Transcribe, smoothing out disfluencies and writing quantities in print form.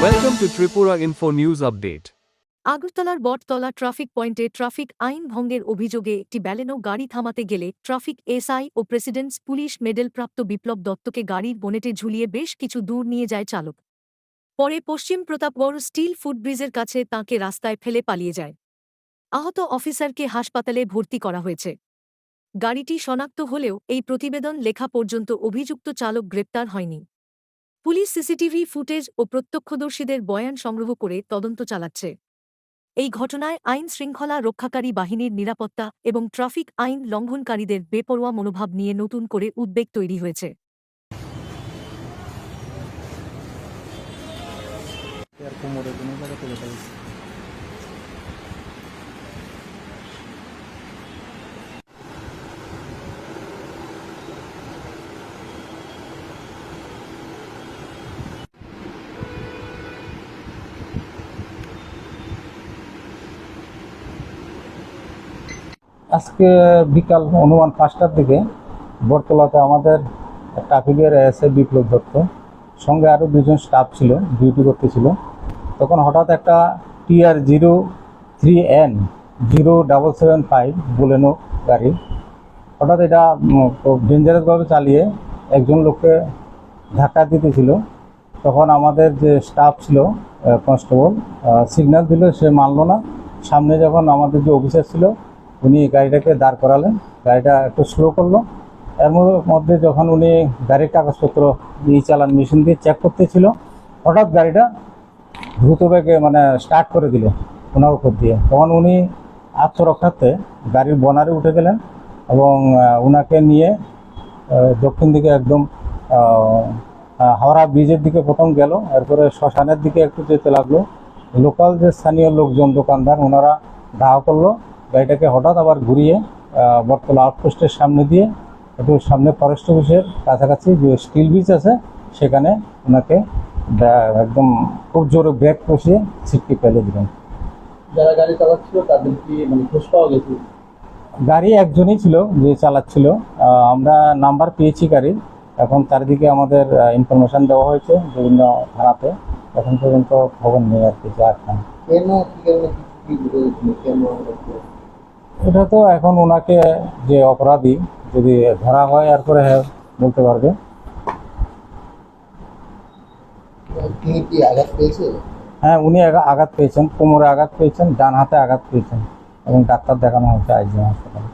Welcome to Tripura Info News Update. আগরতলার বটতলা traffic পয়েন্টে traffic আইন ভঙ্গের অভিযোগে একটি ব্যালেনো গাড়ি থামাতে গেলে ট্রাফিক এসআই ও প্রেসিডেন্টস পুলিশ মেডেলপ্রাপ্ত বিপ্লব দত্তকে গাড়ির বনেটে ঝুলিয়ে বেশ কিছু দূর নিয়ে যায় চালক। পরে পশ্চিম প্রতাপগড় স্টিল ফুটব্রিজের কাছে তাঁকে রাস্তায় ফেলে পালিয়ে যায়। আহত অফিসারকে হাসপাতালে ভর্তি করা হয়েছে। গাড়িটি শনাক্ত হলেও এই প্রতিবেদন লেখা পর্যন্ত অভিযুক্ত চালক গ্রেপ্তার হয়নি। পুলিশ সিসিটিভি ফুটেজ ও প্রত্যক্ষদর্শীদের বয়ান সংগ্রহ করে তদন্ত চালাচ্ছে। এই ঘটনায় আইন শৃঙ্খলা রক্ষাকারী বাহিনীর নিরাপত্তা এবং ট্রাফিক আইন লঙ্ঘনকারীদের বেপরোয়া মনোভাব নিয়ে নতুন করে উদ্বেগ তৈরি হয়েছে। আজকে বিকাল অনুমান 5টার দিকে বটতলাতে আমাদের ট্রাফিকের এসআই বিপ্লব দত্ত সঙ্গে আরও দুজন স্টাফ ছিল, ডিউটি করতেছিল। তখন হঠাৎ একটা TR03N0775 বোলেনো গাড়ি হঠাৎ এটা ডেঞ্জারাসভাবে চালিয়ে একজন লোককে ধাক্কা দিতেছিল। তখন আমাদের যে স্টাফ ছিল কনস্টেবল সিগন্যাল দিল, সে মানলো না। সামনে যখন আমাদের যে অফিসার ছিল উনি গাড়িটাকে দাঁড় করালেন, গাড়িটা একটু স্লো করলো। এর মধ্যে যখন উনি গাড়ির কাগজপত্র চালান মেশিন দিয়ে চেক করতেছিল, হঠাৎ গাড়িটা দ্রুত বেগে স্টার্ট করে দিল ওনার উপর দিয়ে। তখন উনি আত্মরক্ষার্থে গাড়ির বনারে উঠে গেলেন এবং ওনাকে নিয়ে দক্ষিণ দিকে একদম হাওড়া ব্রিজের দিকে প্রথম গেল, এরপরে শ্মশানের দিকে একটু যেতে লাগলো। লোকাল যে স্থানীয় লোকজন দোকানদার ওনারা ধাওয়া করলো গাড়িটাকে, হঠাৎ আবার ঘুরিয়ে বটতলা আউটপোস্টের সামনে দিয়ে একটু সামনে ফরেস্ট অফিসের কাছাকাছি যে স্টিল ব্রিজ আছে সেখানে ওনাকে একদম খুব জোরে ব্রেক কষিয়ে ছিটকে ফেলে দিলেন। যারা গাড়ি চালাচ্ছিল তাদের কি খোঁজ পাওয়া গেছে? গাড়ি একজনই ছিল যে চালাচ্ছিল, আমরা নাম্বার পেয়েছি গাড়ির। এখন চারিদিকে আমাদের ইনফরমেশন দেওয়া হয়েছে বিভিন্ন থানাতে, এখন পর্যন্ত খবর নেই আর কি। এটা তো এখন ওনাকে যে অপরাধী যদি ধরা হয় এরপরে বলতে পারবে। হ্যাঁ, উনি আঘাত পেয়েছেন, কোমরে আঘাত পেয়েছেন, ডান হাতে আঘাত পেয়েছেন এবং ডাক্তার দেখানো হয়েছে আইজি হাসপাতালে।